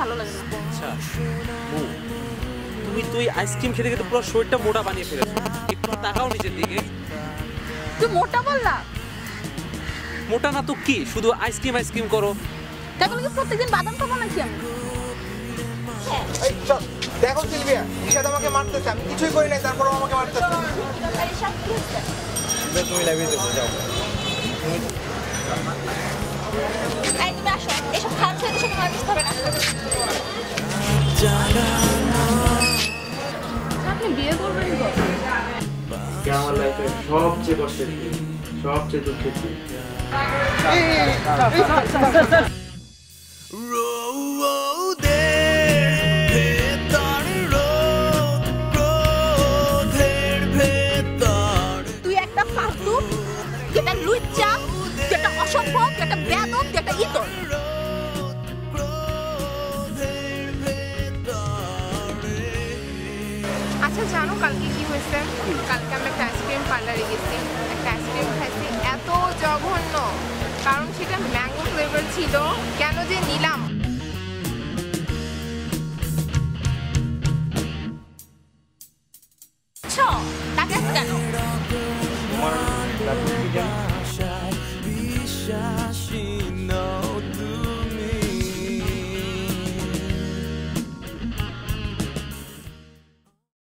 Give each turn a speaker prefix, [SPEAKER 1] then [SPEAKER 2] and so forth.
[SPEAKER 1] ভালো লাগে না।
[SPEAKER 2] আচ্ছা তুমি তুই আইসক্রিম খেতে খেতে পুরো শরীরটা মোটা বানিয়ে ফেলেছো, একটু তাকাও নিচের দিকে।
[SPEAKER 1] তুই মোটা বললা?
[SPEAKER 2] মোটা না তো কি, শুধু আইসক্রিম আইসক্রিম করো।
[SPEAKER 1] তাই বলে কি প্রত্যেকদিন বাদাম খাবো নাকি আমি?
[SPEAKER 3] এই চল, দেখো সিলভিয়া, নিশাদ আমাকে মারতেছে, আমি কিছুই করি নাই, তারপরেও আমাকে মারতেছে। তুমি লাইব্রেরিতে যাও।
[SPEAKER 1] এই তুমি আসো, এসব খারাপ ছেলেদের সাথে মার মিশতে হবে না। আপনি বিয়ে করবেন কখন?
[SPEAKER 4] আমার লাইফের সবচেয়ে কষ্টের দিন, সবচেয়ে দুঃখের দিন।
[SPEAKER 1] তুই একটা ফালতু, যেটা লুচ্চা, যেটা অসভ্য, যেটা বেয়াদব, যেটা ইতর।
[SPEAKER 5] আচ্ছা জানো কালকে কি হয়েছে? কালকে আমি একটা আইসক্রিম পার্লারে গেছি, একটা আইসক্রিম খাইছি, এত জঘন্য, কারণ সেটা ম্যাঙ্গো ফ্লেভার ছিল। কেন যে নিলাম।
[SPEAKER 1] তাকে কেন?